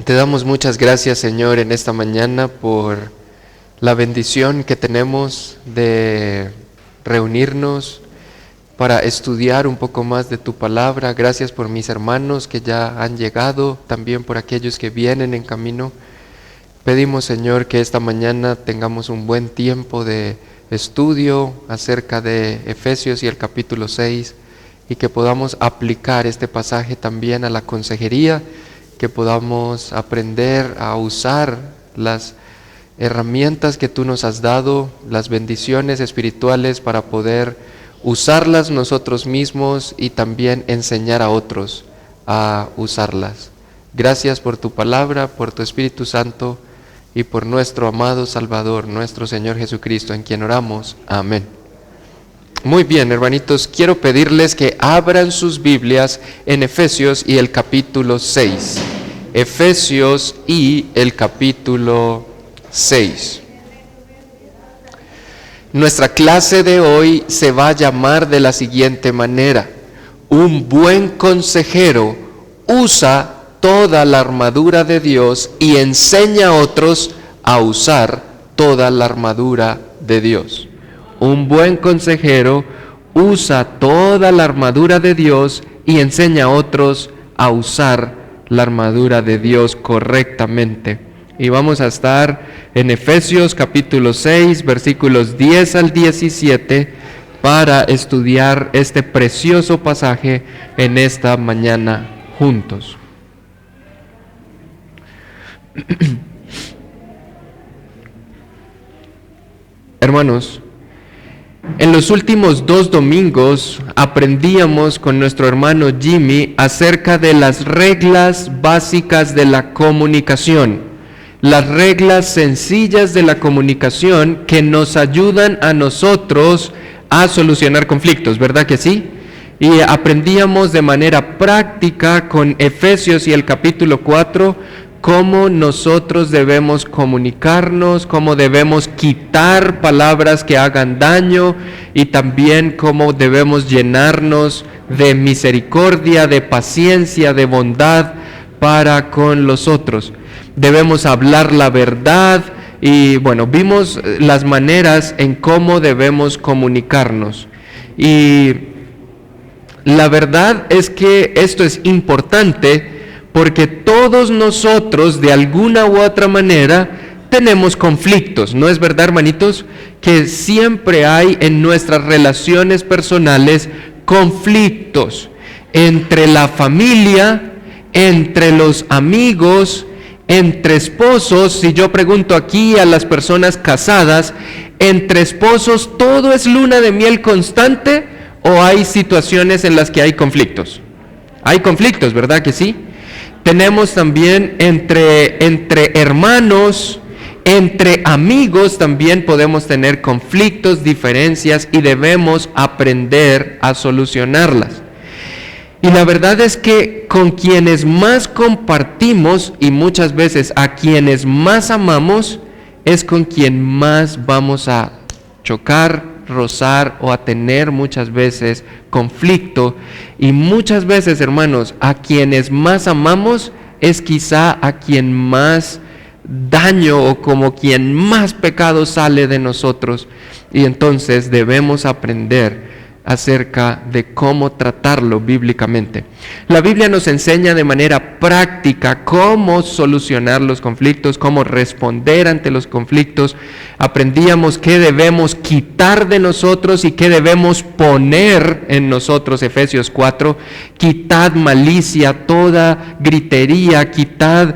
Te damos muchas gracias, Señor, en esta mañana por la bendición que tenemos de reunirnos para estudiar un poco más de tu palabra. Gracias por mis hermanos que ya han llegado, también por aquellos que vienen en camino. Pedimos, Señor, que esta mañana tengamos un buen tiempo de estudio acerca de Efesios y el capítulo 6 y que podamos aplicar este pasaje también a la consejería, que podamos aprender a usar las herramientas que tú nos has dado, las bendiciones espirituales para poder usarlas nosotros mismos y también enseñar a otros a usarlas. Gracias por tu palabra, por tu Espíritu Santo y por nuestro amado Salvador, nuestro Señor Jesucristo, en quien oramos. Amén. Muy bien, hermanitos, quiero pedirles que abran sus Biblias en Efesios y el capítulo 6. Efesios y el capítulo 6. Nuestra clase de hoy se va a llamar de la siguiente manera: un buen consejero usa toda la armadura de Dios y enseña a otros a usar toda la armadura de Dios. Un buen consejero usa toda la armadura de Dios y enseña a otros a usar la armadura de Dios correctamente. Y vamos a estar en Efesios capítulo 6, versículos 10 al 17, para estudiar este precioso pasaje en esta mañana juntos. Hermanos, en los últimos 2 domingos aprendíamos con nuestro hermano Jimmy acerca de las reglas básicas de la comunicación, las reglas sencillas de la comunicación que nos ayudan a nosotros a solucionar conflictos, ¿verdad que sí? Y aprendíamos de manera práctica con Efesios y el capítulo 4 cómo nosotros debemos comunicarnos, cómo debemos quitar palabras que hagan daño y también cómo debemos llenarnos de misericordia, de paciencia, de bondad para con los otros. Debemos hablar la verdad y bueno, vimos las maneras en cómo debemos comunicarnos. Y la verdad es que esto es importante porque todos nosotros de alguna u otra manera tenemos conflictos, ¿no es verdad, hermanitos? Que siempre hay en nuestras relaciones personales conflictos entre la familia, entre los amigos, entre esposos. Si yo pregunto aquí a las personas casadas, entre esposos, ¿todo es luna de miel constante o hay situaciones en las que hay conflictos? Hay conflictos, ¿verdad que sí? Tenemos también entre hermanos, entre amigos también podemos tener conflictos, diferencias y debemos aprender a solucionarlas. Y la verdad es que con quienes más compartimos y muchas veces a quienes más amamos es con quien más vamos a chocar, rozar o a tener muchas veces conflicto. Y muchas veces, hermanos, a quienes más amamos es quizá a quien más daño o como quien más pecado sale de nosotros. Y entonces debemos aprender acerca de cómo tratarlo bíblicamente. La Biblia nos enseña de manera práctica cómo solucionar los conflictos, cómo responder ante los conflictos. Aprendíamos qué debemos quitar de nosotros y qué debemos poner en nosotros. Efesios 4, quitad malicia, toda gritería, quitad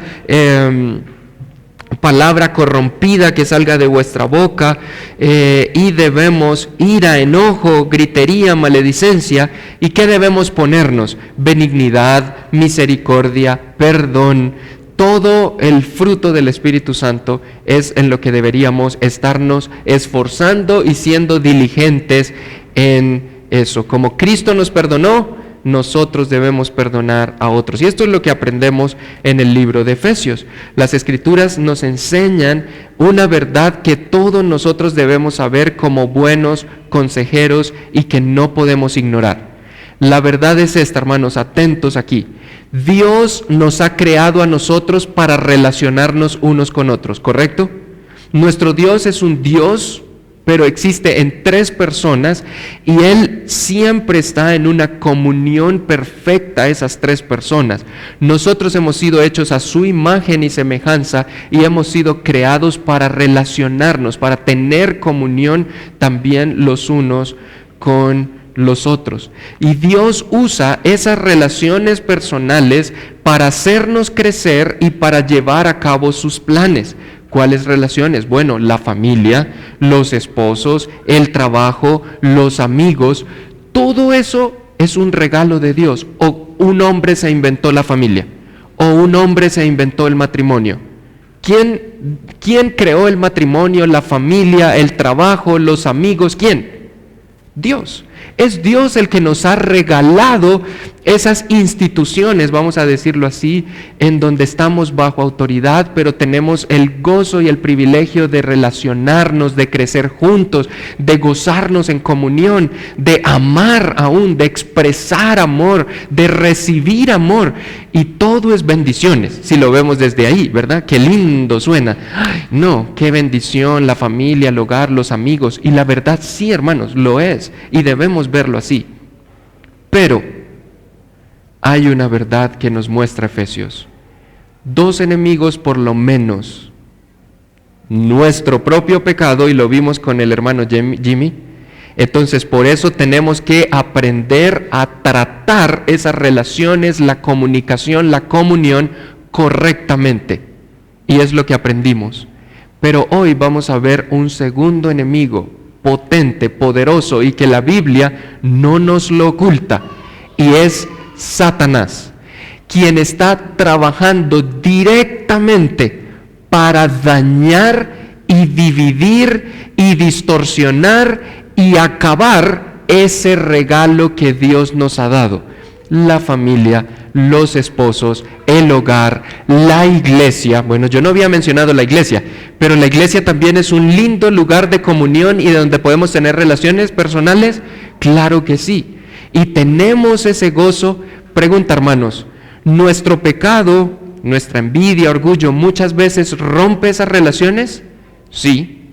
palabra corrompida que salga de vuestra boca, y debemos ira, enojo, gritería, maledicencia. ¿Y qué debemos ponernos? Benignidad, misericordia, perdón. Todo el fruto del Espíritu Santo es en lo que deberíamos estarnos esforzando y siendo diligentes en eso. Como Cristo nos perdonó, nosotros debemos perdonar a otros. Y esto es lo que aprendemos en el libro de Efesios. Las Escrituras nos enseñan una verdad que todos nosotros debemos saber como buenos consejeros y que no podemos ignorar. La verdad es esta, hermanos, atentos aquí. Dios nos ha creado a nosotros para relacionarnos unos con otros, ¿correcto? Nuestro Dios es un Dios, pero existe en 3 personas y Él siempre está en una comunión perfecta, esas 3 personas. Nosotros hemos sido hechos a su imagen y semejanza y hemos sido creados para relacionarnos, para tener comunión también los unos con los otros. Y Dios usa esas relaciones personales para hacernos crecer y para llevar a cabo sus planes. ¿Cuáles relaciones? Bueno, la familia, los esposos, el trabajo, los amigos, todo eso es un regalo de Dios. O un hombre se inventó la familia, o un hombre se inventó el matrimonio. ¿Quién creó el matrimonio, la familia, el trabajo, los amigos? ¿Quién? Dios. Es Dios el que nos ha regalado esas instituciones, vamos a decirlo así, en donde estamos bajo autoridad, pero tenemos el gozo y el privilegio de relacionarnos, de crecer juntos, de gozarnos en comunión, de amar aún, de expresar amor, de recibir amor. Y todo es bendiciones, si lo vemos desde ahí, ¿verdad? Qué lindo suena. Ay, no, qué bendición, la familia, el hogar, los amigos. Y la verdad sí, hermanos, lo es. Y debemos verlo así. Pero hay una verdad que nos muestra Efesios. 2 enemigos por lo menos. Nuestro propio pecado, y lo vimos con el hermano Jimmy. Entonces, por eso tenemos que aprender a tratar esas relaciones, la comunicación, la comunión correctamente. Y es lo que aprendimos. Pero hoy vamos a ver un segundo enemigo, potente, poderoso, y que la Biblia no nos lo oculta. Y es Satanás, quien está trabajando directamente para dañar y dividir y distorsionar y acabar ese regalo que Dios nos ha dado. La familia, los esposos, el hogar, la iglesia. Bueno, yo no había mencionado la iglesia, pero la iglesia también es un lindo lugar de comunión y de donde podemos tener relaciones personales. Claro que sí. Y tenemos ese gozo. Pregunta, hermanos, ¿nuestro pecado, nuestra envidia, orgullo, muchas veces rompe esas relaciones? Sí.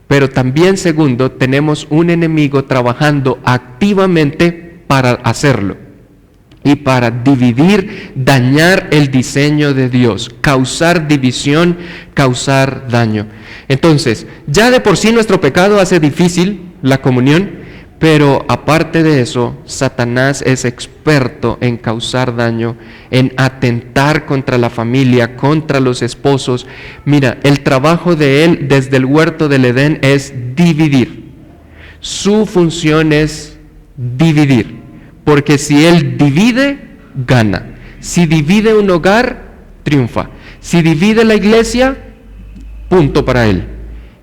Pero también, segundo, tenemos un enemigo trabajando activamente para hacerlo y para dividir, dañar el diseño de Dios, causar división, causar daño. Entonces, ya de por sí nuestro pecado hace difícil la comunión, pero aparte de eso, Satanás es experto en causar daño, en atentar contra la familia, contra los esposos. Mira, el trabajo de él desde el huerto del Edén es dividir. Su función es dividir, porque si él divide, gana. Si divide un hogar, triunfa. Si divide la iglesia, punto para él.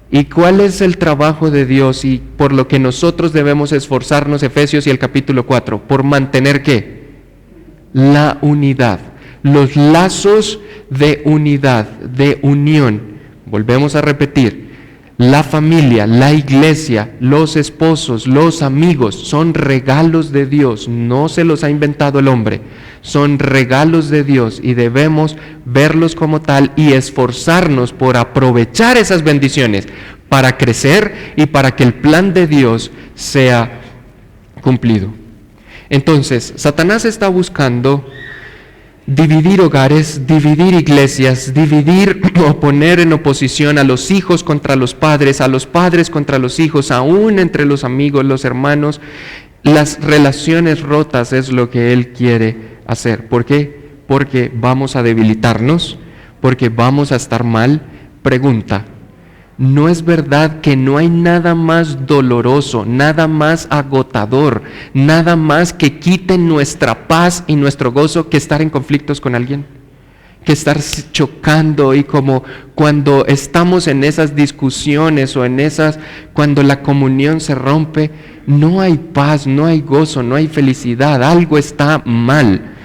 ¿Y cuál es el trabajo de Dios y por lo que nosotros debemos esforzarnos, Efesios y el capítulo 4? Por mantener ¿qué? La unidad, los lazos de unidad, de unión. Volvemos a repetir, la familia, la iglesia, los esposos, los amigos, son regalos de Dios, no se los ha inventado el hombre, son regalos de Dios y debemos verlos como tal y esforzarnos por aprovechar esas bendiciones para crecer y para que el plan de Dios sea cumplido. Entonces, Satanás está buscando dividir hogares, dividir iglesias, dividir o poner en oposición a los hijos contra los padres, a los padres contra los hijos, aún entre los amigos, los hermanos. Las relaciones rotas es lo que él quiere hacer. ¿Por qué? Porque vamos a debilitarnos, porque vamos a estar mal. Pregunta, ¿no es verdad que no hay nada más doloroso, nada más agotador, nada más que quite nuestra paz y nuestro gozo que estar en conflictos con alguien? Que estar chocando y como cuando estamos en esas discusiones o en esas, cuando la comunión se rompe, no hay paz, no hay gozo, no hay felicidad, algo está mal.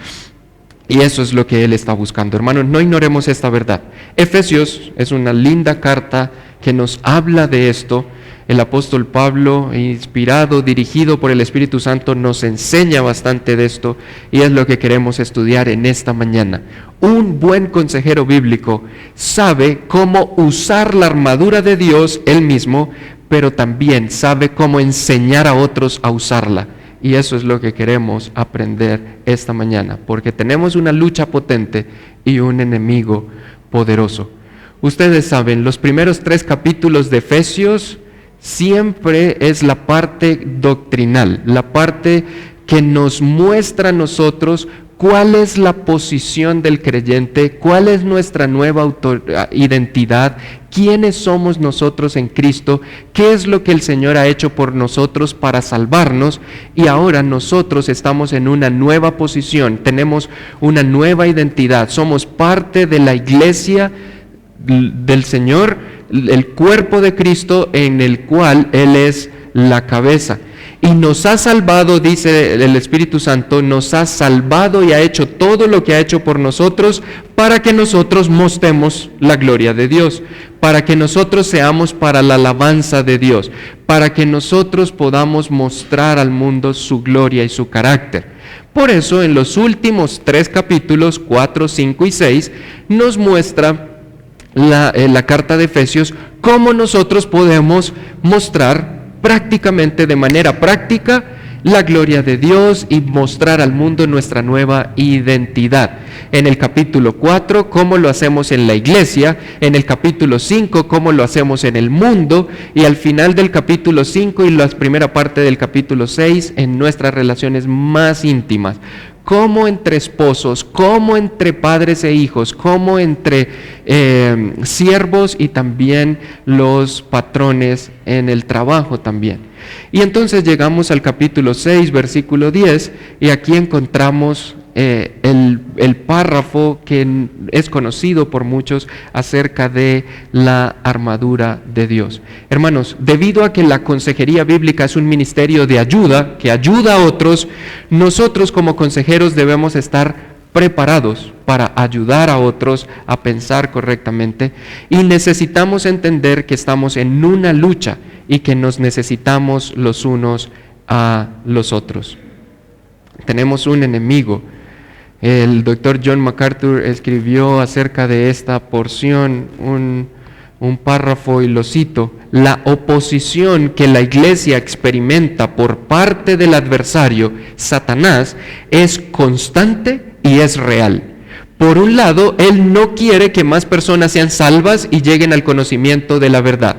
Y eso es lo que él está buscando. Hermanos, no ignoremos esta verdad. Efesios es una linda carta que nos habla de esto, El apóstol Pablo, inspirado, dirigido por el Espíritu Santo, nos enseña bastante de esto y es lo que queremos estudiar en esta mañana. Un buen consejero bíblico sabe cómo usar la armadura de Dios él mismo, pero también sabe cómo enseñar a otros a usarla. Y eso es lo que queremos aprender esta mañana, porque tenemos una lucha potente y un enemigo poderoso. Ustedes saben, los primeros 3 capítulos de Efesios siempre es la parte doctrinal, la parte que nos muestra a nosotros cuál es la posición del creyente, cuál es nuestra nueva identidad, quiénes somos nosotros en Cristo, qué es lo que el Señor ha hecho por nosotros para salvarnos, y ahora nosotros estamos en una nueva posición, tenemos una nueva identidad, somos parte de la iglesia del Señor, el cuerpo de Cristo en el cual Él es la cabeza. Y nos ha salvado, dice el Espíritu Santo, nos ha salvado y ha hecho todo lo que ha hecho por nosotros para que nosotros mostremos la gloria de Dios, para que nosotros seamos para la alabanza de Dios, para que nosotros podamos mostrar al mundo su gloria y su carácter. Por eso en los últimos 3 capítulos, 4, 5 y 6, nos muestra la carta de Efesios cómo nosotros podemos mostrar prácticamente de manera práctica la gloria de Dios y mostrar al mundo nuestra nueva identidad. En el capítulo 4, cómo lo hacemos en la iglesia, en el capítulo 5, cómo lo hacemos en el mundo, y al final del capítulo 5 y la primera parte del capítulo 6, en nuestras relaciones más íntimas. Como entre esposos, como entre padres e hijos, como entre siervos y también los patrones en el trabajo también. Y entonces llegamos al capítulo 6, versículo 10, y aquí encontramos el párrafo que es conocido por muchos acerca de la armadura de Dios. Hermanos, debido a que la consejería bíblica es un ministerio de ayuda, que ayuda a otros, nosotros como consejeros debemos estar preparados para ayudar a otros a pensar correctamente, y necesitamos entender que estamos en una lucha y que nos necesitamos los unos a los otros. Tenemos un enemigo. El doctor John MacArthur escribió acerca de esta porción un párrafo y lo cito: la oposición que la iglesia experimenta por parte del adversario, Satanás, es constante y es real. Por un lado, él no quiere que más personas sean salvas y lleguen al conocimiento de la verdad.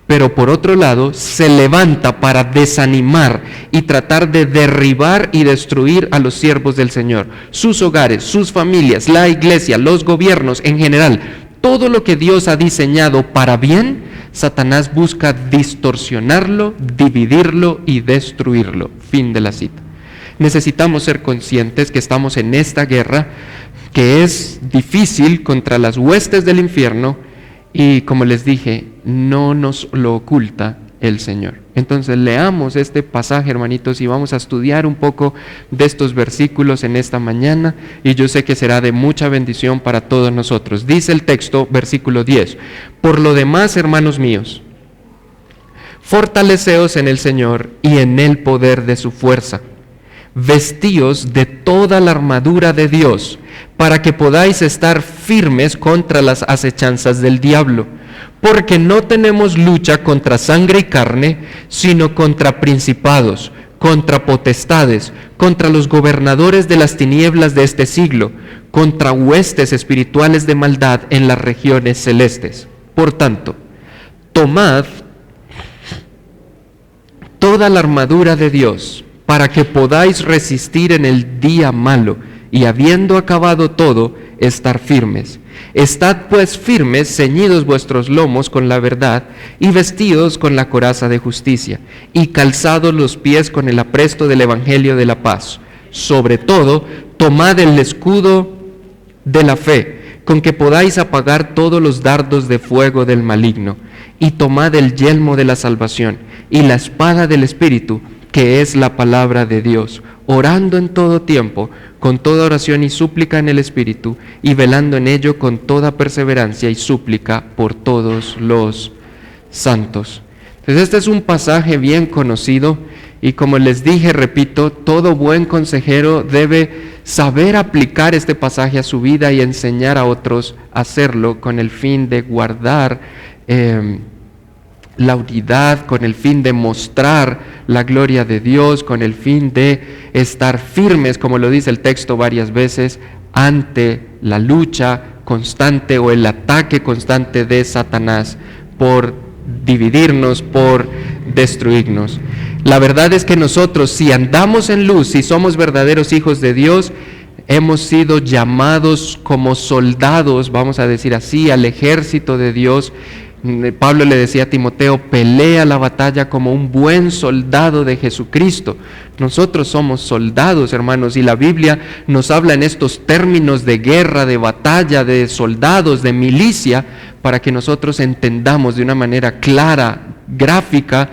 Pero por otro lado, se levanta para desanimar y tratar de derribar y destruir a los siervos del Señor, sus hogares, sus familias, la iglesia, los gobiernos en general. Todo lo que Dios ha diseñado para bien, Satanás busca distorsionarlo, dividirlo y destruirlo. Fin de la cita. Necesitamos ser conscientes que estamos en esta guerra, que es difícil contra las huestes del infierno, y como les dije, no nos lo oculta el Señor. Entonces leamos este pasaje, hermanitos, y vamos a estudiar un poco de estos versículos en esta mañana, y yo sé que será de mucha bendición para todos nosotros. Dice el texto, versículo 10: por lo demás, hermanos míos, fortaleceos en el Señor y en el poder de su fuerza. Vestíos de toda la armadura de Dios, para que podáis estar firmes contra las acechanzas del diablo, porque no tenemos lucha contra sangre y carne, sino contra principados, contra potestades, contra los gobernadores de las tinieblas de este siglo, contra huestes espirituales de maldad en las regiones celestes. Por tanto, tomad toda la armadura de Dios, para que podáis resistir en el día malo, y habiendo acabado todo, estar firmes. Estad pues firmes, ceñidos vuestros lomos con la verdad, y vestidos con la coraza de justicia, y calzados los pies con el apresto del evangelio de la paz. Sobre todo, tomad el escudo de la fe, con que podáis apagar todos los dardos de fuego del maligno, y tomad el yelmo de la salvación, y la espada del Espíritu, que es la palabra de Dios, orando en todo tiempo, con toda oración y súplica en el Espíritu, y velando en ello con toda perseverancia y súplica por todos los santos. Entonces este es un pasaje bien conocido y como les dije, repito, todo buen consejero debe saber aplicar este pasaje a su vida y enseñar a otros a hacerlo con el fin de guardar la unidad, con el fin de mostrar la gloria de Dios, con el fin de estar firmes, como lo dice el texto varias veces, ante la lucha constante o el ataque constante de Satanás por dividirnos, por destruirnos. La verdad es que nosotros, si andamos en luz, si somos verdaderos hijos de Dios, hemos sido llamados como soldados, vamos a decir así, al ejército de Dios. Pablo le decía a Timoteo, pelea la batalla como un buen soldado de Jesucristo. Nosotros somos soldados, hermanos, y la Biblia nos habla en estos términos de guerra, de batalla, de soldados, de milicia, para que nosotros entendamos de una manera clara, gráfica,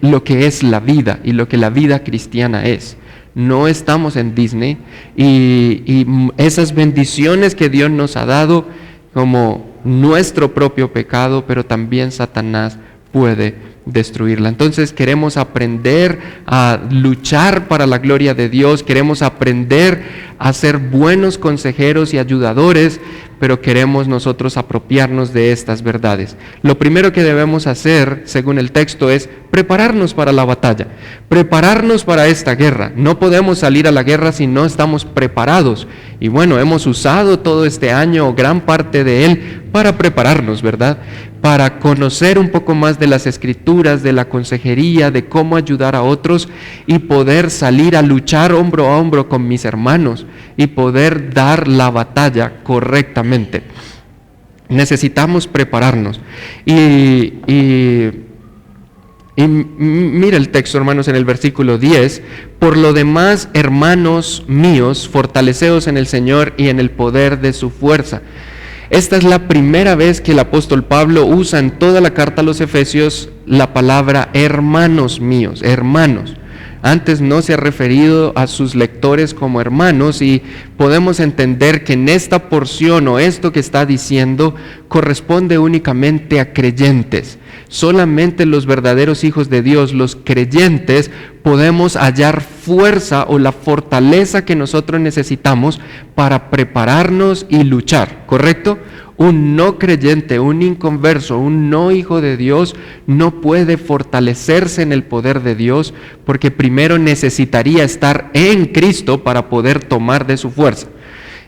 lo que es la vida y lo que la vida cristiana es. No estamos en Disney y esas bendiciones que Dios nos ha dado como nuestro propio pecado, pero también Satanás puede destruirla. Entonces queremos aprender a luchar para la gloria de Dios, queremos aprender a ser buenos consejeros y ayudadores, pero queremos nosotros apropiarnos de estas verdades. Lo primero que debemos hacer, según el texto, es prepararnos para la batalla, prepararnos para esta guerra. No podemos salir a la guerra si no estamos preparados. Y bueno, hemos usado todo este año, o gran parte de él, para prepararnos, ¿verdad? Para conocer un poco más de las Escrituras, de la consejería, de cómo ayudar a otros y poder salir a luchar hombro a hombro con mis hermanos y poder dar la batalla correctamente. Necesitamos prepararnos. Y mira el texto, hermanos, en el versículo 10. Por lo demás, hermanos míos, fortaleceos en el Señor y en el poder de su fuerza. Esta es la primera vez que el apóstol Pablo usa en toda la carta a los Efesios la palabra hermanos míos, hermanos. Antes no se ha referido a sus lectores como hermanos y podemos entender que en esta porción o esto que está diciendo corresponde únicamente a creyentes. Solamente los verdaderos hijos de Dios, los creyentes, podemos hallar fuerza o la fortaleza que nosotros necesitamos para prepararnos y luchar, ¿correcto? Un no creyente, un inconverso, un no hijo de Dios no puede fortalecerse en el poder de Dios porque primero necesitaría estar en Cristo para poder tomar de su fuerza.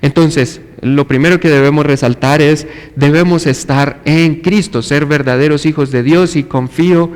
Entonces, lo primero que debemos resaltar es, debemos estar en Cristo, ser verdaderos hijos de Dios, y confío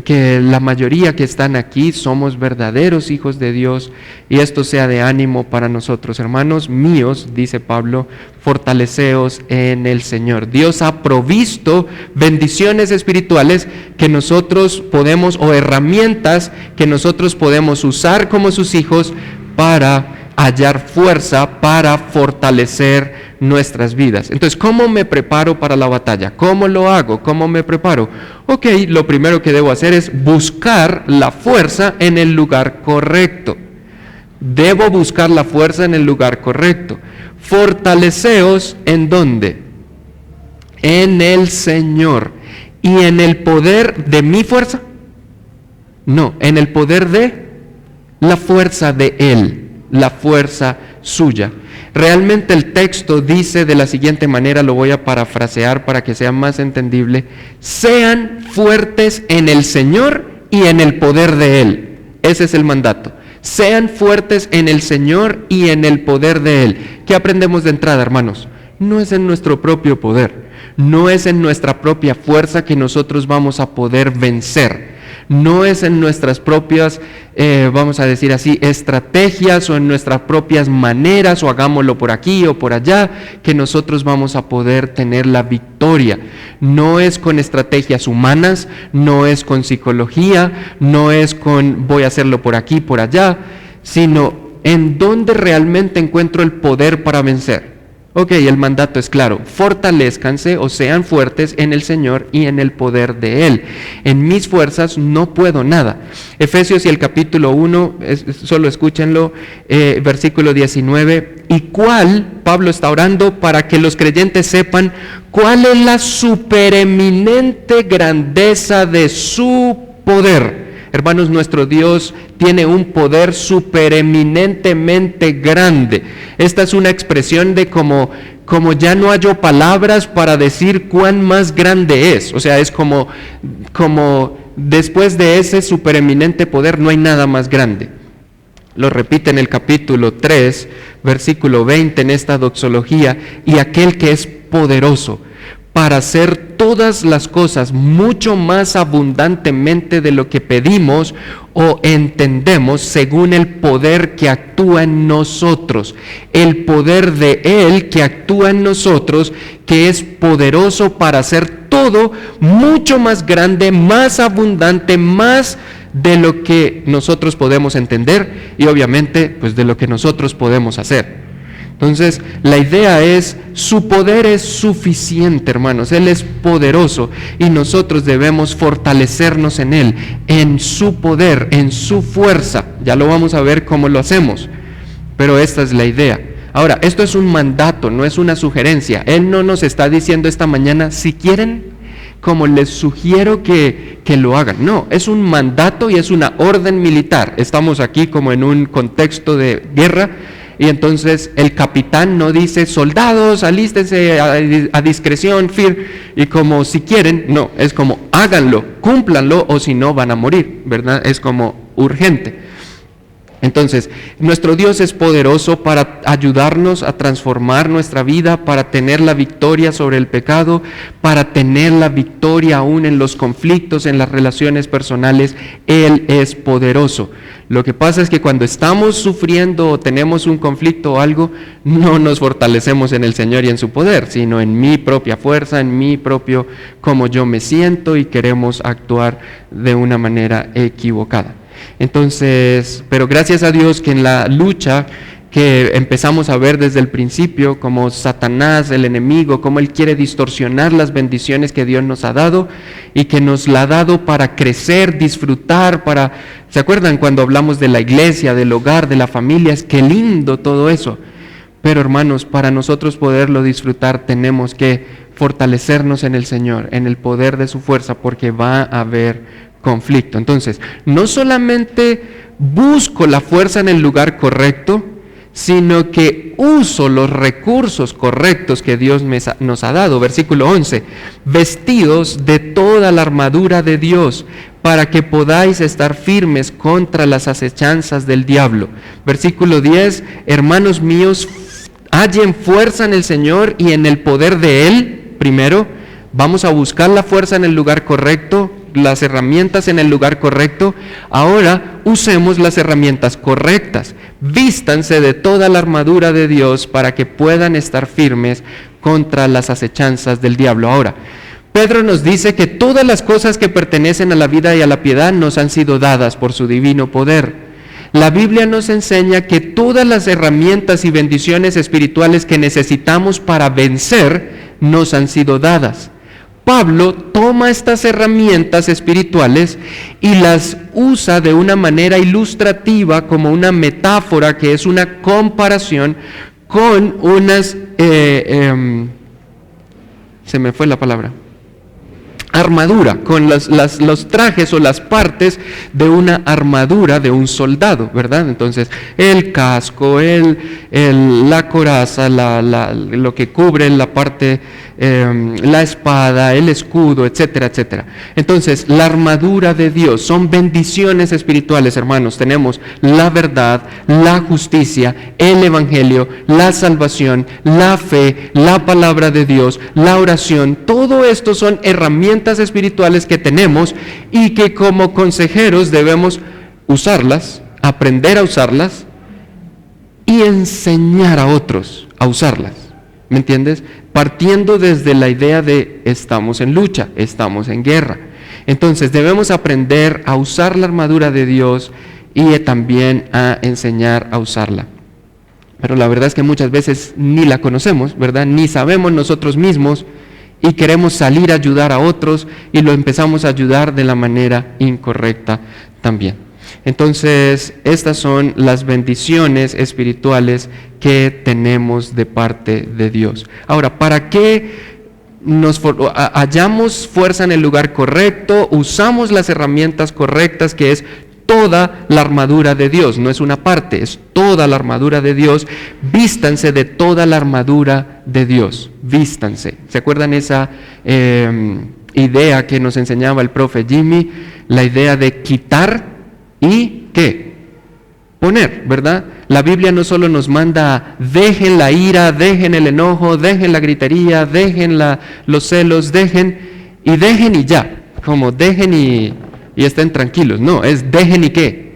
que la mayoría que están aquí somos verdaderos hijos de Dios, y esto sea de ánimo para nosotros. Hermanos míos, dice Pablo, fortaleceos en el Señor. Dios ha provisto bendiciones espirituales que nosotros podemos, o herramientas que nosotros podemos usar como sus hijos para hallar fuerza, para fortalecer nuestras vidas. Entonces, ¿cómo me preparo para la batalla? ¿Cómo lo hago? ¿Cómo me preparo? Ok, lo primero que debo hacer es buscar la fuerza en el lugar correcto. Debo buscar la fuerza en el lugar correcto. Fortaleceos, ¿en dónde? En el Señor. ¿Y en el poder de mi fuerza? No, en el poder de la fuerza de Él, la fuerza suya. Realmente el texto dice de la siguiente manera, lo voy a parafrasear para que sea más entendible: sean fuertes en el Señor y en el poder de Él. Ese es el mandato. Sean fuertes en el Señor y en el poder de Él. ¿Qué aprendemos de entrada, hermanos? No es en nuestro propio poder, no es en nuestra propia fuerza que nosotros vamos a poder vencer. No es en nuestras propias, vamos a decir así, estrategias o en nuestras propias maneras, o hagámoslo por aquí o por allá, que nosotros vamos a poder tener la victoria. No es con estrategias humanas, no es con psicología, no es con voy a hacerlo por aquí, por allá, sino en dónde realmente encuentro el poder para vencer. Ok, el mandato es claro, fortalezcanse o sean fuertes en el Señor y en el poder de Él. En mis fuerzas no puedo nada. Efesios y el capítulo 1, solo escúchenlo, versículo 19. ¿Y cuál? Pablo está orando para que los creyentes sepan cuál es la supereminente grandeza de su poder. Hermanos, nuestro Dios tiene un poder supereminentemente grande. Esta es una expresión de como ya no hallo palabras para decir cuán más grande es. O sea, es como después de ese supereminente poder no hay nada más grande. Lo repite en el capítulo 3, versículo 20 en esta doxología, y aquel que es poderoso para hacer todas las cosas mucho más abundantemente de lo que pedimos o entendemos según el poder que actúa en nosotros. El poder de Él que actúa en nosotros, que es poderoso para hacer todo mucho más grande, más abundante, más de lo que nosotros podemos entender y obviamente pues de lo que nosotros podemos hacer. Entonces, la idea es, su poder es suficiente, hermanos. Él es poderoso y nosotros debemos fortalecernos en Él, en su poder, en su fuerza. Ya lo vamos a ver cómo lo hacemos, pero esta es la idea. Ahora, esto es un mandato, no es una sugerencia. Él no nos está diciendo esta mañana, si quieren, como les sugiero que lo hagan. No, es un mandato y es una orden militar. Estamos aquí como en un contexto de guerra. Y entonces el capitán no dice, soldados, alístense a discreción, y como si quieren, no, es como háganlo, cúmplanlo o si no van a morir, ¿verdad? Es como urgente. Entonces, nuestro Dios es poderoso para ayudarnos a transformar nuestra vida, para tener la victoria sobre el pecado, para tener la victoria aún en los conflictos, en las relaciones personales. Él es poderoso. Lo que pasa es que cuando estamos sufriendo o tenemos un conflicto o algo, no nos fortalecemos en el Señor y en su poder, sino en mi propia fuerza, en mi propio cómo yo me siento y queremos actuar de una manera equivocada. Entonces, pero gracias a Dios que en la lucha que empezamos a ver desde el principio, como Satanás, el enemigo, cómo él quiere distorsionar las bendiciones que Dios nos ha dado y que nos la ha dado para crecer, disfrutar, ¿se acuerdan cuando hablamos de la iglesia, del hogar, de la familia? Es qué lindo todo eso. Pero hermanos, para nosotros poderlo disfrutar tenemos que fortalecernos en el Señor, en el poder de su fuerza, porque va a haber conflicto. Entonces, no solamente busco la fuerza en el lugar correcto, sino que uso los recursos correctos que Dios nos ha dado. Versículo 11, vestidos de toda la armadura de Dios, para que podáis estar firmes contra las acechanzas del diablo. Versículo 10, hermanos míos, hallen fuerza en el Señor y en el poder de Él. Primero, vamos a buscar la fuerza en el lugar correcto, las herramientas en el lugar correcto. Ahora usemos las herramientas correctas. Vístanse de toda la armadura de Dios para que puedan estar firmes contra las acechanzas del diablo. Ahora, Pedro nos dice que todas las cosas que pertenecen a la vida y a la piedad nos han sido dadas por su divino poder. La Biblia nos enseña que todas las herramientas y bendiciones espirituales que necesitamos para vencer nos han sido dadas. Pablo toma estas herramientas espirituales y las usa de una manera ilustrativa, como una metáfora que es una comparación con unas, se me fue la palabra, armadura, con los trajes o las partes de una armadura de un soldado, ¿verdad? Entonces, el casco, la coraza, lo que cubre la parte, la espada, el escudo, etcétera, etcétera. Entonces, la armadura de Dios son bendiciones espirituales, hermanos. Tenemos la verdad, la justicia, el evangelio, la salvación, la fe, la palabra de Dios, la oración. Todo esto son herramientas espirituales que tenemos y que como consejeros debemos usarlas, aprender a usarlas y enseñar a otros a usarlas. ¿Me entiendes? Partiendo desde la idea de estamos en lucha, estamos en guerra. Entonces debemos aprender a usar la armadura de Dios y también a enseñar a usarla. pero la verdad es que muchas veces ni la conocemos, ¿verdad? Ni sabemos nosotros mismos y queremos salir a ayudar a otros y lo empezamos a ayudar de la manera incorrecta también. Entonces, estas son las bendiciones espirituales que tenemos de parte de Dios. Ahora, ¿para qué hallamos fuerza en el lugar correcto? Usamos las herramientas correctas, que es toda la armadura de Dios, no es una parte, es toda la armadura de Dios. Vístanse de toda la armadura de Dios, vístanse. ¿Se acuerdan esa idea que nos enseñaba el profe Jimmy? La idea de quitar y ¿qué? Poner, ¿verdad? La Biblia no solo nos manda, dejen la ira, dejen el enojo, dejen la gritería, dejen los celos, dejen y ya, como dejen y estén tranquilos. No, es dejen y qué.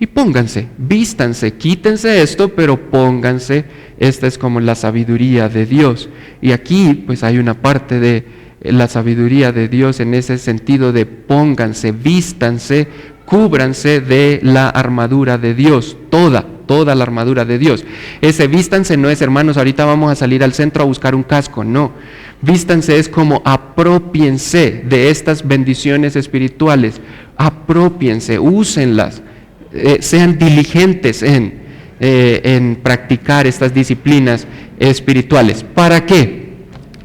Y pónganse, vístanse, quítense esto, pero pónganse. Esta es como la sabiduría de Dios. Y aquí pues hay una parte de la sabiduría de Dios en ese sentido de pónganse, vístanse, cúbranse de la armadura de Dios, toda la armadura de Dios. Ese vístanse no es, hermanos, ahorita vamos a salir al centro a buscar un casco, no. Vístanse es como apropiense de estas bendiciones espirituales, apropiense, úsenlas, sean diligentes en practicar estas disciplinas espirituales. ¿Para qué?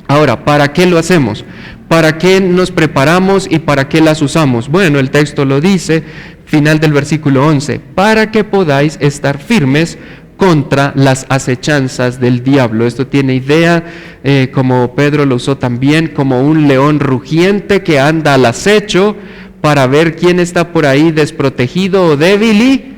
Ahora, ¿para qué lo hacemos? ¿Para qué nos preparamos y para qué las usamos? Bueno, el texto lo dice, final del versículo 11, para que podáis estar firmes contra las acechanzas del diablo. Esto tiene idea, como Pedro lo usó también, como un león rugiente que anda al acecho para ver quién está por ahí desprotegido o débil y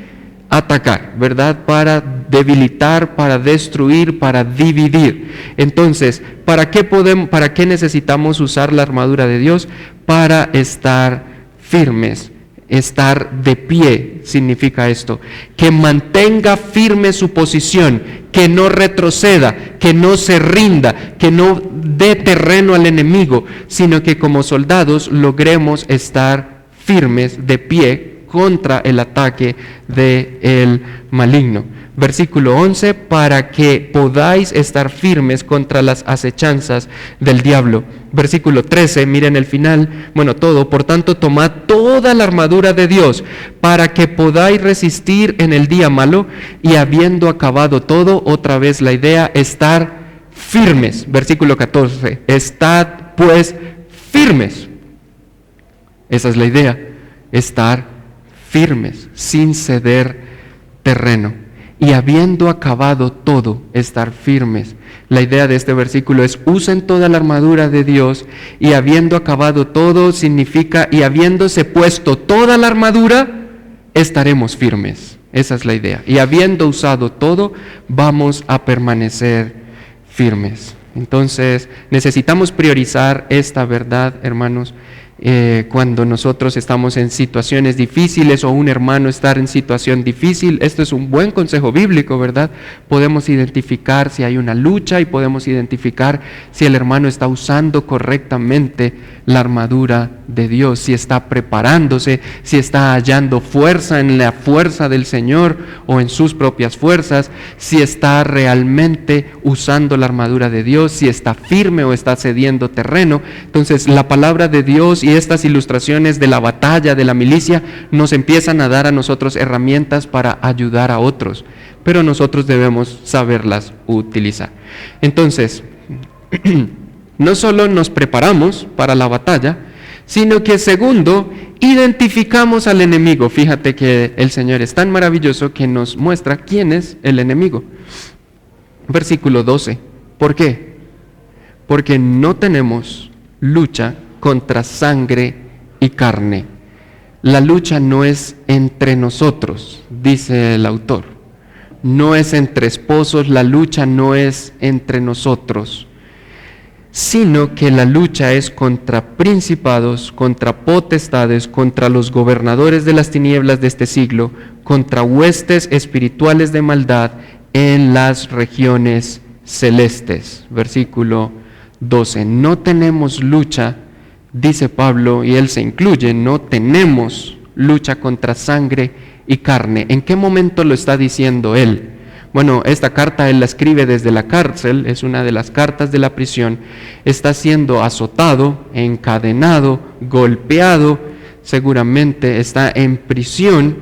atacar, ¿verdad? Para debilitar, para destruir, para dividir. Entonces, ¿para qué necesitamos usar la armadura de Dios? Para estar firmes. Estar de pie significa esto, que mantenga firme su posición, que no retroceda, que no se rinda, que no dé terreno al enemigo, sino que como soldados logremos estar firmes, de pie, contra el ataque del maligno. Versículo 11, para que podáis estar firmes contra las acechanzas del diablo. Versículo 13, miren el final, todo, por tanto tomad toda la armadura de Dios, para que podáis resistir en el día malo, y habiendo acabado todo, otra vez la idea, estar firmes. Versículo 14, estad pues firmes. Esa es la idea, estar firmes, sin ceder terreno. Y habiendo acabado todo, estar firmes. La idea de este versículo es, usen toda la armadura de Dios, y habiendo acabado todo significa, y habiéndose puesto toda la armadura, estaremos firmes. Esa es la idea. Y habiendo usado todo, vamos a permanecer firmes. Entonces, necesitamos priorizar esta verdad, hermanos. Cuando nosotros estamos en situaciones difíciles o un hermano está en situación difícil, esto es un buen consejo bíblico, ¿verdad? Podemos identificar si hay una lucha y podemos identificar si el hermano está usando correctamente la armadura de Dios, si está preparándose, si está hallando fuerza en la fuerza del Señor o en sus propias fuerzas, si está realmente usando la armadura de Dios, si está firme o está cediendo terreno. Entonces, la palabra de Dios y estas ilustraciones de la batalla, de la milicia, nos empiezan a dar a nosotros herramientas para ayudar a otros, pero nosotros debemos saberlas utilizar. Entonces, no solo nos preparamos para la batalla, sino que segundo, identificamos al enemigo. Fíjate que el Señor es tan maravilloso que nos muestra quién es el enemigo. Versículo 12. ¿Por qué? Porque no tenemos lucha contra sangre y carne. La lucha no es entre nosotros, dice el autor. No es entre esposos, la lucha no es entre nosotros, sino que la lucha es contra principados, contra potestades, contra los gobernadores de las tinieblas de este siglo, contra huestes espirituales de maldad en las regiones celestes. Versículo 12. No tenemos lucha, dice Pablo, y él se incluye, no tenemos lucha contra sangre y carne. ¿En qué momento lo está diciendo él? Bueno, esta carta él la escribe desde la cárcel, es una de las cartas de la prisión. Está siendo azotado, encadenado, golpeado, seguramente está en prisión,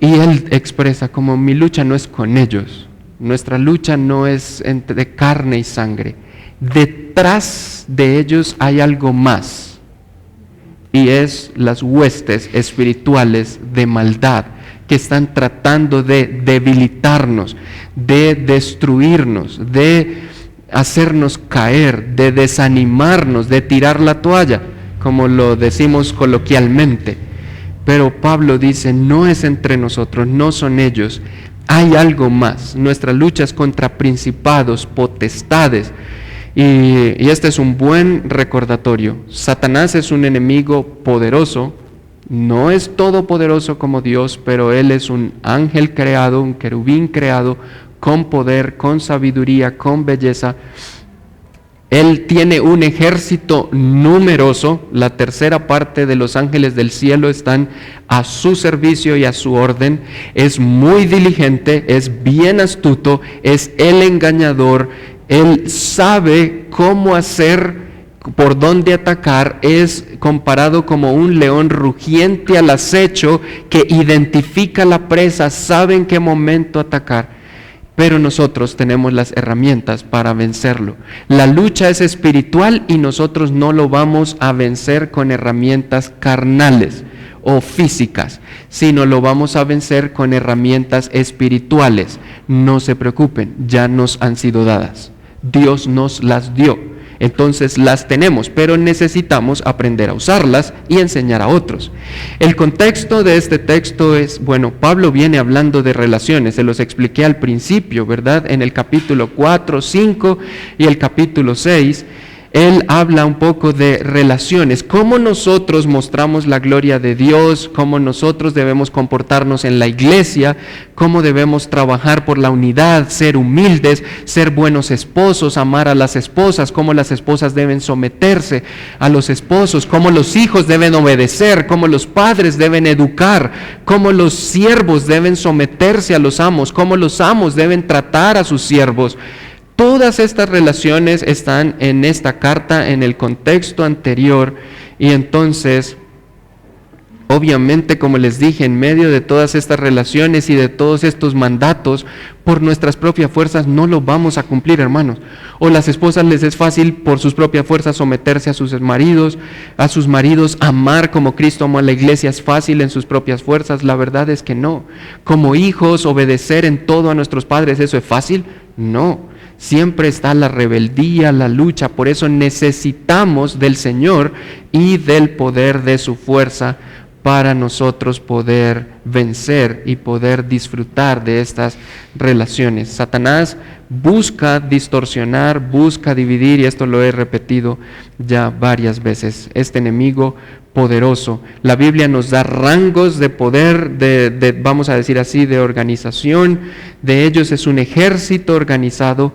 y él expresa como: mi lucha no es con ellos, nuestra lucha no es entre carne y sangre. Detrás de ellos hay algo más, y es las huestes espirituales de maldad que están tratando de debilitarnos, de destruirnos, de hacernos caer, de desanimarnos, de tirar la toalla, como lo decimos coloquialmente. Pero Pablo dice: no es entre nosotros, no son ellos, hay algo más. Nuestra lucha es contra principados, potestades. Y este es un buen recordatorio. Satanás es un enemigo poderoso. No es todopoderoso como Dios, pero él es un ángel creado, un querubín creado, con poder, con sabiduría, con belleza. Él tiene un ejército numeroso. La tercera parte de los ángeles del cielo están a su servicio y a su orden. Es muy diligente, es bien astuto, es el engañador. Él sabe cómo hacer, por dónde atacar. Es comparado como un león rugiente al acecho que identifica la presa, sabe en qué momento atacar. Pero nosotros tenemos las herramientas para vencerlo. La lucha es espiritual y nosotros no lo vamos a vencer con herramientas carnales o físicas, sino lo vamos a vencer con herramientas espirituales. No se preocupen, ya nos han sido dadas. Dios nos las dio. Entonces las tenemos, pero necesitamos aprender a usarlas y enseñar a otros. El contexto de este texto es, bueno, Pablo viene hablando de relaciones, se los expliqué al principio, ¿verdad? En el capítulo 4, 5 y el capítulo 6, él habla un poco de relaciones, cómo nosotros mostramos la gloria de Dios, cómo nosotros debemos comportarnos en la iglesia, cómo debemos trabajar por la unidad, ser humildes, ser buenos esposos, amar a las esposas, cómo las esposas deben someterse a los esposos, cómo los hijos deben obedecer, cómo los padres deben educar, cómo los siervos deben someterse a los amos, cómo los amos deben tratar a sus siervos. Todas estas relaciones están en esta carta, en el contexto anterior, y entonces, obviamente, como les dije, en medio de todas estas relaciones y de todos estos mandatos, por nuestras propias fuerzas no lo vamos a cumplir, hermanos. O las esposas les es fácil por sus propias fuerzas someterse a sus maridos, amar como Cristo amó a la iglesia es fácil en sus propias fuerzas. La verdad es que no. Como hijos, obedecer en todo a nuestros padres, ¿eso es fácil? No. Siempre está la rebeldía, la lucha. Por eso necesitamos del Señor y del poder de su fuerza para nosotros poder vencer y poder disfrutar de estas relaciones. Satanás busca distorsionar, busca dividir, y esto lo he repetido ya varias veces. Este enemigo poderoso. La Biblia nos da rangos de poder, vamos a decir así, de organización. De ellos es un ejército organizado,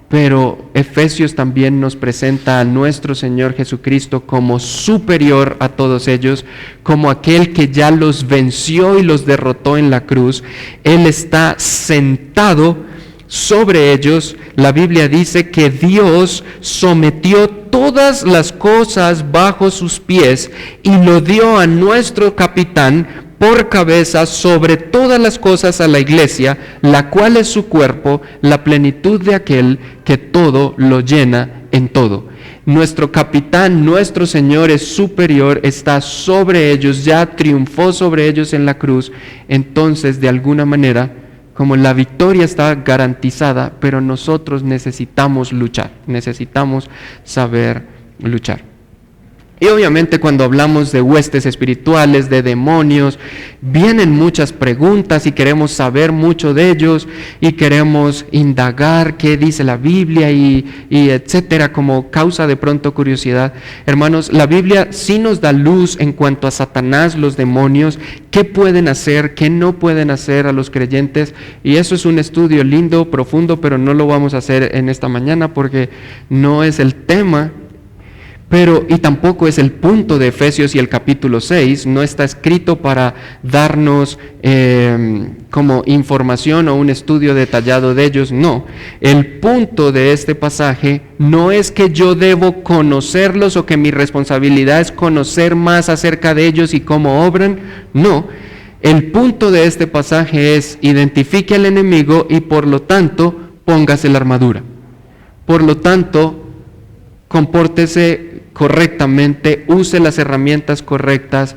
pero Efesios también nos presenta a nuestro Señor Jesucristo como superior a todos ellos, como aquel que ya los venció y los derrotó en la cruz. Él está sentado sobre ellos. La Biblia dice que Dios sometió todas las cosas bajo sus pies y lo dio a nuestro capitán por cabeza sobre todas las cosas a la iglesia, la cual es su cuerpo, la plenitud de aquel que todo lo llena en todo. Nuestro capitán, nuestro Señor es superior, está sobre ellos, ya triunfó sobre ellos en la cruz. Entonces, de alguna manera, como la victoria está garantizada, pero nosotros necesitamos luchar, necesitamos saber luchar. Y obviamente cuando hablamos de huestes espirituales, de demonios, vienen muchas preguntas y queremos saber mucho de ellos y queremos indagar qué dice la Biblia y etcétera, como causa de pronto curiosidad. Hermanos, la Biblia sí nos da luz en cuanto a Satanás, los demonios, qué pueden hacer, qué no pueden hacer a los creyentes, y eso es un estudio lindo, profundo, pero no lo vamos a hacer en esta mañana porque no es el tema. y tampoco es el punto de Efesios y el capítulo 6, no está escrito para darnos como información o un estudio detallado de ellos, no. El punto de este pasaje no es que yo debo conocerlos o que mi responsabilidad es conocer más acerca de ellos y cómo obran, no. El punto de este pasaje es identifique al enemigo y por lo tanto póngase la armadura. Por lo tanto, compórtese correctamente, use las herramientas correctas,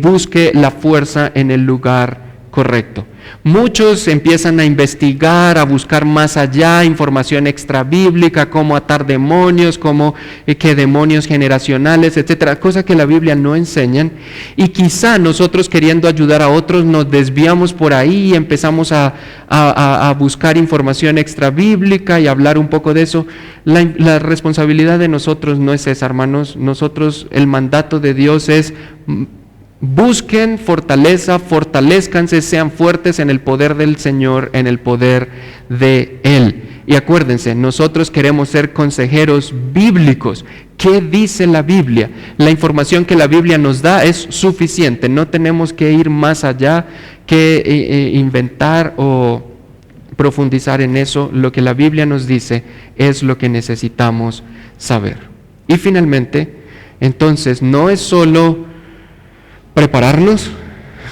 busque la fuerza en el lugar correcto. Muchos empiezan a investigar, a buscar más allá, información extra bíblica, cómo atar demonios, cómo que demonios generacionales, etcétera, cosas que la Biblia no enseñan. Y quizá nosotros queriendo ayudar a otros nos desviamos por ahí y empezamos a buscar información extra bíblica y hablar un poco de eso. La responsabilidad de nosotros no es esa, hermanos. Nosotros, el mandato de Dios es: busquen fortaleza, fortalezcanse, sean fuertes en el poder del Señor, en el poder de Él. Y acuérdense, nosotros queremos ser consejeros bíblicos. ¿Qué dice la Biblia? La información que la Biblia nos da es suficiente. No tenemos que ir más allá, que inventar o profundizar en eso. Lo que la Biblia nos dice es lo que necesitamos saber. Y finalmente, entonces, no es solo prepararnos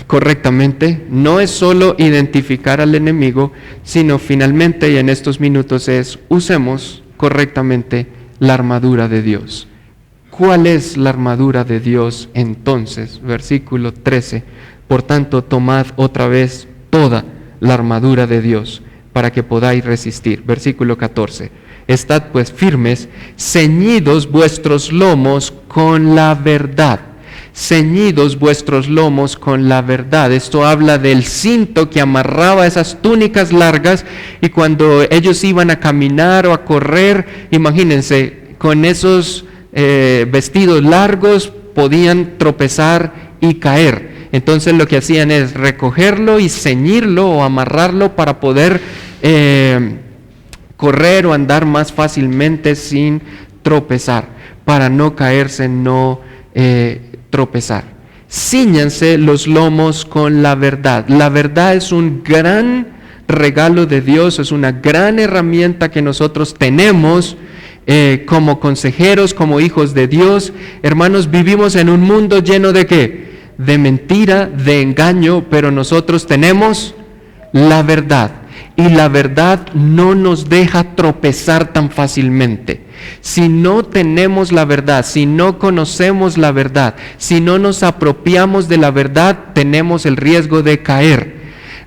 correctamente, no es solo identificar al enemigo, sino finalmente, y en estos minutos, es usemos correctamente la armadura de Dios. ¿Cuál es la armadura de Dios entonces? Versículo 13. Por tanto, tomad otra vez toda la armadura de Dios para que podáis resistir. Versículo 14. Estad pues firmes, ceñidos vuestros lomos con la verdad. Ceñidos vuestros lomos con la verdad. Esto habla del cinto que amarraba esas túnicas largas, y cuando ellos iban a caminar o a correr, imagínense, con esos vestidos largos podían tropezar y caer. Entonces lo que hacían es recogerlo y ceñirlo o amarrarlo para poder correr o andar más fácilmente sin tropezar, para no caerse, no tropezar. Cíñanse los lomos con la verdad. La verdad es un gran regalo de Dios, es una gran herramienta que nosotros tenemos como consejeros, como hijos de Dios. Hermanos, vivimos en un mundo lleno de ¿qué? De mentira, de engaño, pero nosotros tenemos la verdad. Y la verdad no nos deja tropezar tan fácilmente. Si no tenemos la verdad, si no conocemos la verdad, si no nos apropiamos de la verdad, tenemos el riesgo de caer.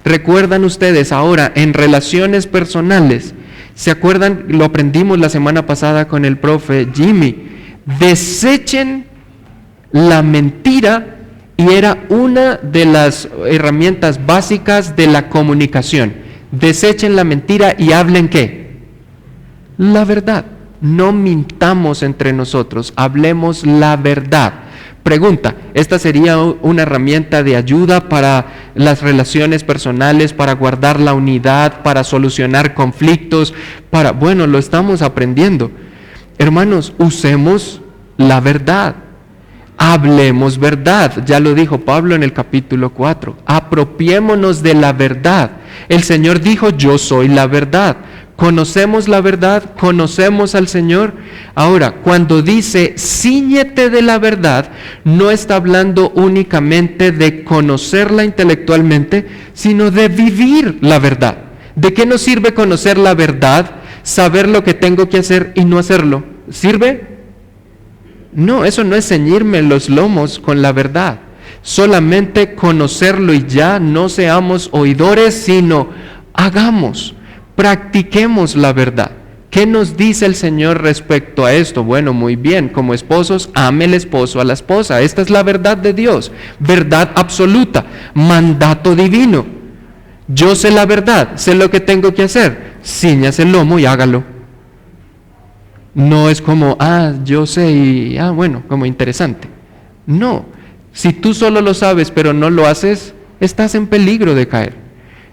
¿Recuerdan ustedes ahora en relaciones personales? ¿Se acuerdan? Lo aprendimos la semana pasada con el profe Jimmy. Desechen la mentira, y era una de las herramientas básicas de la comunicación. Desechen la mentira y hablen ¿qué? La verdad. No mintamos entre nosotros, hablemos la verdad. Pregunta, ¿esta sería una herramienta de ayuda para las relaciones personales, para guardar la unidad, para solucionar conflictos? Bueno, lo estamos aprendiendo. Hermanos, usemos la verdad. Hablemos verdad, ya lo dijo Pablo en el capítulo 4, apropiémonos de la verdad. El Señor dijo, yo soy la verdad. ¿Conocemos la verdad? ¿Conocemos al Señor? Ahora, cuando dice, cíñete de la verdad, no está hablando únicamente de conocerla intelectualmente, sino de vivir la verdad. ¿De qué nos sirve conocer la verdad? Saber lo que tengo que hacer y no hacerlo. ¿Sirve? No, eso no es ceñirme los lomos con la verdad. Solamente conocerlo y ya, no seamos oidores, sino hagamos, practiquemos la verdad. ¿Qué nos dice el Señor respecto a esto? Bueno, muy bien, como esposos, ame el esposo a la esposa. Esta es la verdad de Dios, verdad absoluta, mandato divino. Yo sé la verdad, sé lo que tengo que hacer. Cíñase el lomo y hágalo. No es como, yo sé y, bueno, como interesante. No, si tú solo lo sabes pero no lo haces, estás en peligro de caer.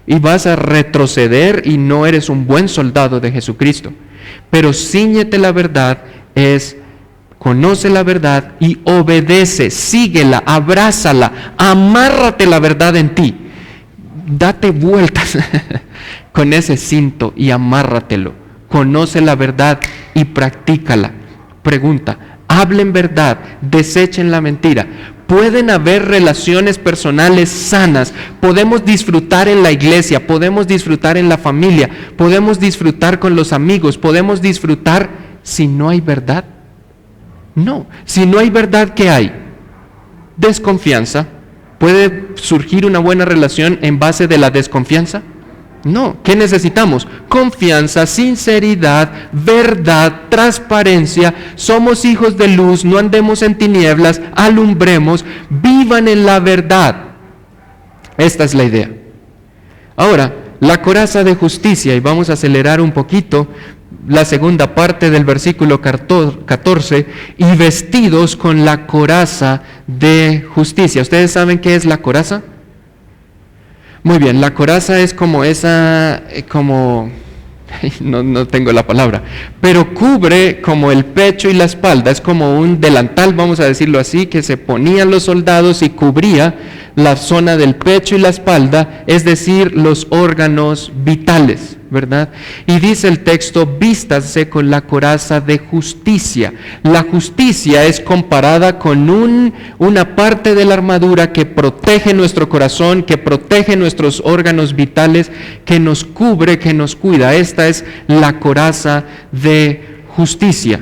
Y vas a retroceder y no eres un buen soldado de Jesucristo. Pero cíñete la verdad es conoce la verdad y obedece, síguela, abrázala, amárrate la verdad en ti. Date vueltas con ese cinto y amárratelo. Conoce la verdad y practícala. Pregunta, hablen verdad, desechen la mentira. Pueden haber relaciones personales sanas, podemos disfrutar en la iglesia, podemos disfrutar en la familia, podemos disfrutar con los amigos, podemos disfrutar si no hay verdad. No, si no hay verdad, ¿qué hay? Desconfianza. ¿Puede surgir una buena relación en base de la desconfianza? No, ¿qué necesitamos? Confianza, sinceridad, verdad, transparencia. Somos hijos de luz, no andemos en tinieblas, alumbremos, vivan en la verdad. Esta es la idea. Ahora, la coraza de justicia, y vamos a acelerar un poquito la segunda parte del versículo 14, y vestidos con la coraza de justicia. ¿Ustedes saben qué es la coraza? Muy bien, la coraza es como esa, no tengo la palabra, pero cubre como el pecho y la espalda, es como un delantal, vamos a decirlo así, que se ponían los soldados y cubría la zona del pecho y la espalda, es decir, los órganos vitales, ¿verdad? Y dice el texto, vístanse con la coraza de justicia. La justicia es comparada con una parte de la armadura que protege nuestro corazón, que protege nuestros órganos vitales, que nos cubre, que nos cuida. Esta es la coraza de justicia.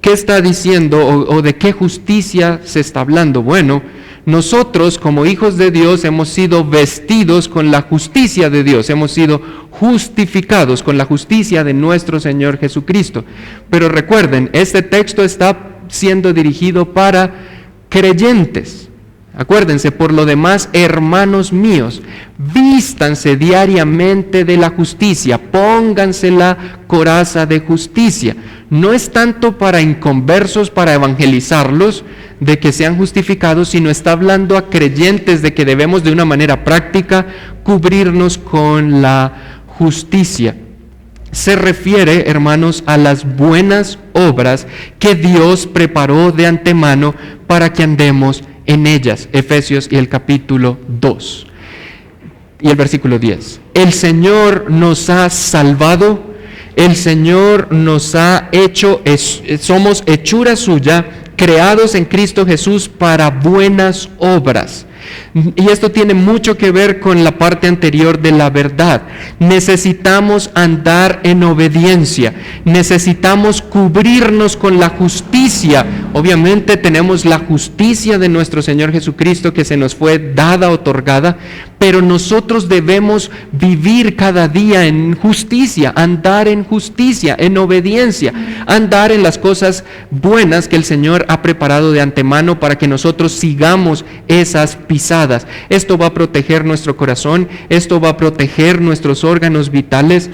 ¿Qué está diciendo o de qué justicia se está hablando? Bueno, nosotros como hijos de Dios hemos sido vestidos con la justicia de Dios, hemos sido justificados con la justicia de nuestro Señor Jesucristo. Pero recuerden, este texto está siendo dirigido para creyentes. Acuérdense, por lo demás, hermanos míos, vístanse diariamente de la justicia, pónganse la coraza de justicia. No es tanto para inconversos, para evangelizarlos, de que sean justificados, sino está hablando a creyentes de que debemos de una manera práctica cubrirnos con la justicia. Se refiere, hermanos, a las buenas obras que Dios preparó de antemano para que andemos en ellas. Efesios y el capítulo 2 y el versículo 10. El Señor nos ha salvado, el Señor nos ha hecho, somos hechura suya, creados en Cristo Jesús para buenas obras. Y esto tiene mucho que ver con la parte anterior de la verdad. Necesitamos andar en obediencia, necesitamos cubrirnos con la justicia. Obviamente tenemos la justicia de nuestro Señor Jesucristo que se nos fue dada, otorgada, pero nosotros debemos vivir cada día en justicia, andar en justicia, en obediencia, andar en las cosas buenas que el Señor ha preparado de antemano para que nosotros sigamos esas pisadas. Esto va a proteger nuestro corazón, esto va a proteger nuestros órganos vitales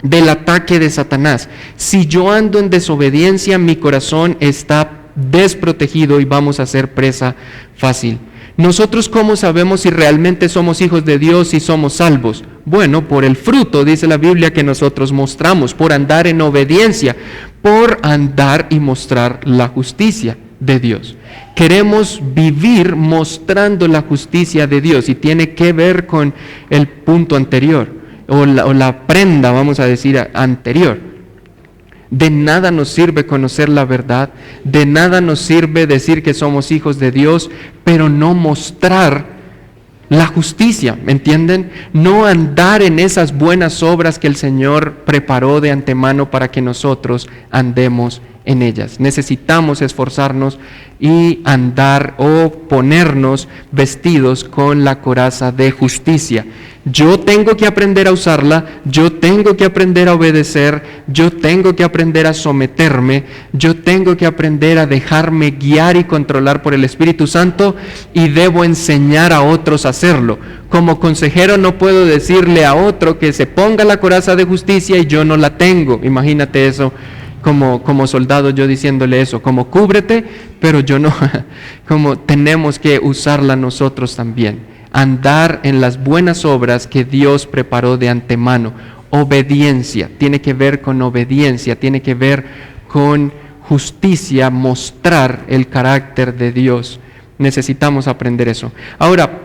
del ataque de Satanás. Si yo ando en desobediencia, mi corazón está desprotegido y vamos a ser presa fácil. ¿Nosotros cómo sabemos si realmente somos hijos de Dios y somos salvos? Bueno, por el fruto, dice la Biblia, que nosotros mostramos, por andar en obediencia, por andar y mostrar la justicia de Dios. Queremos vivir mostrando la justicia de Dios y tiene que ver con el punto anterior, o la prenda, vamos a decir, anterior. De nada nos sirve conocer la verdad, de nada nos sirve decir que somos hijos de Dios, pero no mostrar la justicia, ¿me entienden? No andar en esas buenas obras que el Señor preparó de antemano para que nosotros andemos en ellas. Necesitamos esforzarnos y andar o ponernos vestidos con la coraza de justicia. Yo tengo que aprender a usarla, yo tengo que aprender a obedecer, yo tengo que aprender a someterme, yo tengo que aprender a dejarme guiar y controlar por el Espíritu Santo y debo enseñar a otros a hacerlo. Como consejero no puedo decirle a otro que se ponga la coraza de justicia y yo no la tengo. Imagínate eso. Como soldado yo diciéndole eso, como cúbrete, pero yo no, como tenemos que usarla nosotros también, andar en las buenas obras que Dios preparó de antemano. Obediencia, tiene que ver con obediencia, tiene que ver con justicia, mostrar el carácter de Dios. Necesitamos aprender eso. Ahora,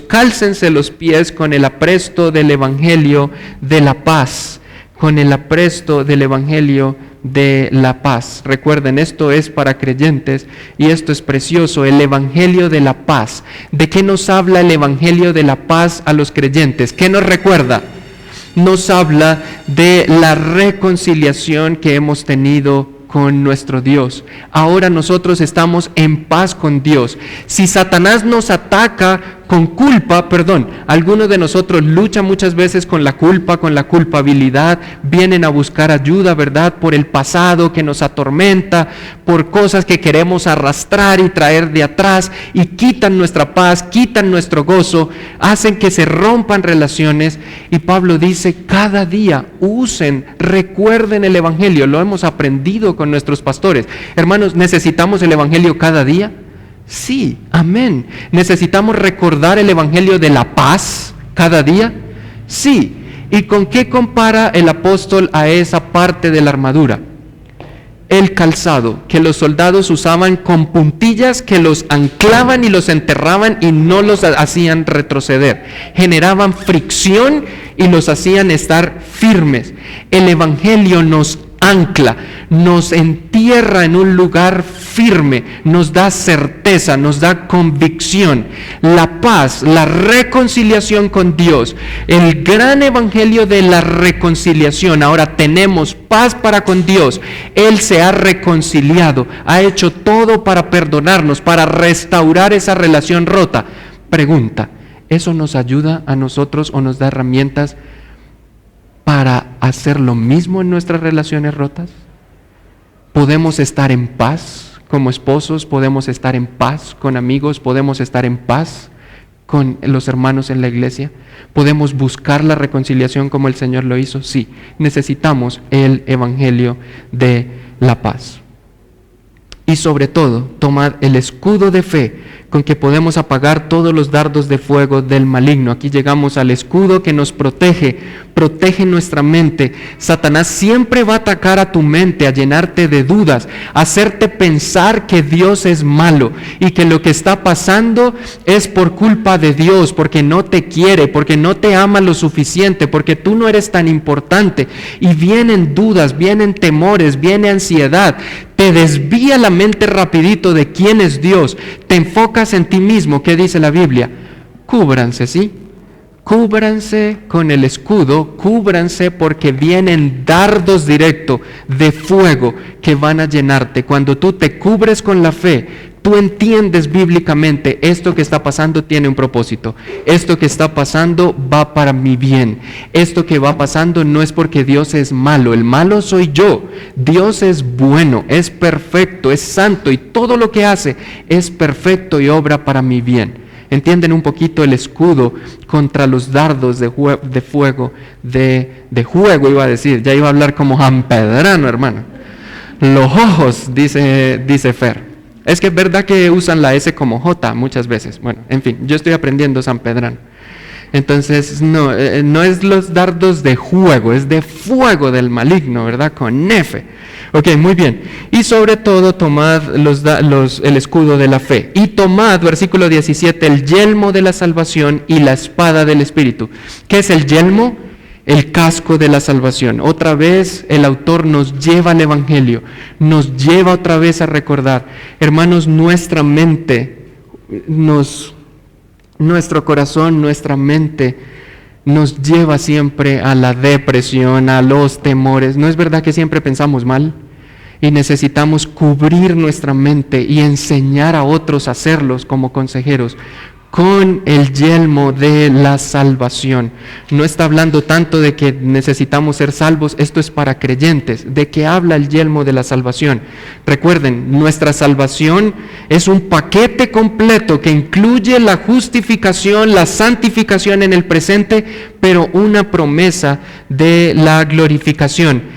cálcense los pies con el apresto del Evangelio de la paz. Con el apresto del Evangelio de la paz. Recuerden, esto es para creyentes y esto es precioso, el Evangelio de la paz. ¿De qué nos habla el Evangelio de la paz a los creyentes? ¿Qué nos recuerda? Nos habla de la reconciliación que hemos tenido con nuestro Dios. Ahora nosotros estamos en paz con Dios. Si Satanás nos ataca con culpa, algunos de nosotros luchan muchas veces con la culpa, con la culpabilidad, vienen a buscar ayuda, ¿verdad? Por el pasado que nos atormenta, por cosas que queremos arrastrar y traer de atrás y quitan nuestra paz, quitan nuestro gozo, hacen que se rompan relaciones. Y Pablo dice, cada día recuerden el Evangelio, lo hemos aprendido con nuestros pastores. Hermanos, ¿necesitamos el Evangelio cada día? Sí, amén. ¿Necesitamos recordar el Evangelio de la paz cada día? Sí. ¿Y con qué compara el apóstol a esa parte de la armadura? El calzado que los soldados usaban con puntillas que los anclaban y los enterraban y no los hacían retroceder. Generaban fricción y los hacían estar firmes. El Evangelio nos ancla, nos entierra en un lugar firme, nos da certeza, nos da convicción. La paz, la reconciliación con Dios, el gran evangelio de la reconciliación. Ahora tenemos paz para con Dios. Él se ha reconciliado, ha hecho todo para perdonarnos, para restaurar esa relación rota. Pregunta, ¿eso nos ayuda a nosotros o nos da herramientas para hacer lo mismo en nuestras relaciones rotas? ¿Podemos estar en paz como esposos? ¿Podemos estar en paz con amigos? ¿Podemos estar en paz con los hermanos en la iglesia? ¿Podemos buscar la reconciliación como el Señor lo hizo? Sí, necesitamos el evangelio de la paz. Y sobre todo, tomad el escudo de fe con que podemos apagar todos los dardos de fuego del maligno. Aquí llegamos al escudo que nos protege nuestra mente. Satanás siempre va a atacar a tu mente, a llenarte de dudas, a hacerte pensar que Dios es malo y que lo que está pasando es por culpa de Dios, porque no te quiere, porque no te ama lo suficiente, porque tú no eres tan importante. Y vienen dudas, vienen temores, viene ansiedad. Te desvía la mente rapidito de quién es Dios. Te enfocas en ti mismo. ¿Qué dice la Biblia? Cúbranse, ¿sí? Cúbranse con el escudo, cúbranse porque vienen dardos directos de fuego que van a llenarte. Cuando tú te cubres con la fe, tú entiendes bíblicamente, esto que está pasando tiene un propósito. Esto que está pasando va para mi bien. Esto que va pasando no es porque Dios es malo. El malo soy yo. Dios es bueno, es perfecto, es santo y todo lo que hace es perfecto y obra para mi bien. ¿Entienden un poquito el escudo contra los dardos de fuego, de juego iba a decir? Ya iba a hablar como Jampedrano, hermano. Los ojos, dice Fer. Es que es verdad que usan la S como J muchas veces. Bueno, en fin, yo estoy aprendiendo Sanpedrano. Entonces, no es los dardos de juego, es de fuego del maligno, ¿verdad? Con F. Ok, muy bien. Y sobre todo, tomad el escudo de la fe. Y tomad, versículo 17, el yelmo de la salvación y la espada del Espíritu. ¿Qué es el yelmo? El casco de la salvación. Otra vez el autor nos lleva al Evangelio, nos lleva otra vez a recordar. Hermanos, nuestra mente, nuestro corazón, nuestra mente nos lleva siempre a la depresión, a los temores. ¿No es verdad que siempre pensamos mal? Y necesitamos cubrir nuestra mente y enseñar a otros a hacerlos como consejeros con el yelmo de la salvación. No está hablando tanto de que necesitamos ser salvos, esto es para creyentes. ¿De qué habla el yelmo de la salvación? Recuerden, nuestra salvación es un paquete completo que incluye la justificación, la santificación en el presente, pero una promesa de la glorificación.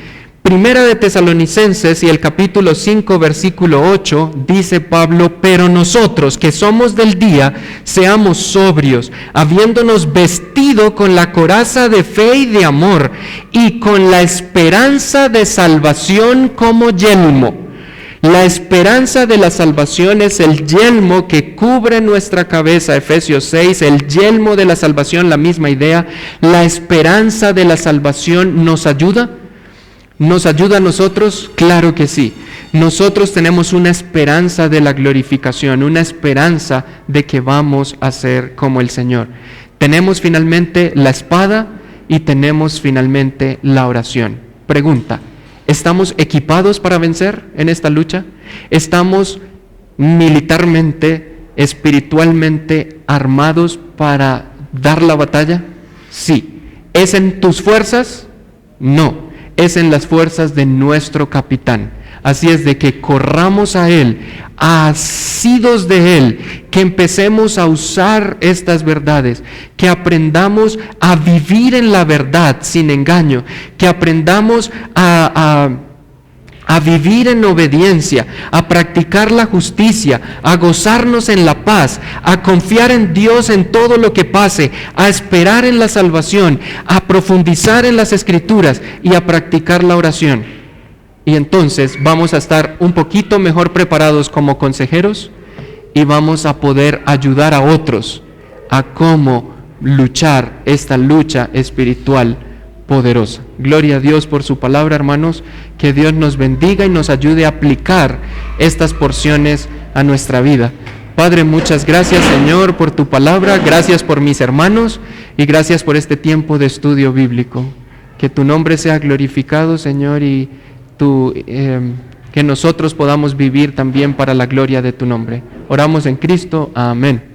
Primera de Tesalonicenses y el capítulo 5, versículo 8, dice Pablo: pero nosotros que somos del día, seamos sobrios, habiéndonos vestido con la coraza de fe y de amor, y con la esperanza de salvación como yelmo. La esperanza de la salvación es el yelmo que cubre nuestra cabeza, Efesios 6, el yelmo de la salvación, la misma idea. La esperanza de la salvación nos ayuda. ¿Nos ayuda a nosotros? Claro que sí. Nosotros tenemos una esperanza de la glorificación, una esperanza de que vamos a ser como el Señor. Tenemos finalmente la espada y tenemos finalmente la oración. Pregunta: ¿estamos equipados para vencer en esta lucha? ¿Estamos militarmente, espiritualmente armados para dar la batalla? Sí. ¿Es en tus fuerzas? No. Es en las fuerzas de nuestro capitán. Así es de que corramos a Él, asidos de Él, que empecemos a usar estas verdades, que aprendamos a vivir en la verdad sin engaño, que aprendamos a vivir en obediencia, a practicar la justicia, a gozarnos en la paz, a confiar en Dios en todo lo que pase, a esperar en la salvación, a profundizar en las Escrituras y a practicar la oración. Y entonces vamos a estar un poquito mejor preparados como consejeros y vamos a poder ayudar a otros a cómo luchar esta lucha espiritual poderosa. Gloria a Dios por su palabra, hermanos. Que Dios nos bendiga y nos ayude a aplicar estas porciones a nuestra vida. Padre, muchas gracias, Señor, por tu palabra. Gracias por mis hermanos y gracias por este tiempo de estudio bíblico. Que tu nombre sea glorificado, Señor, y que nosotros podamos vivir también para la gloria de tu nombre. Oramos en Cristo. Amén.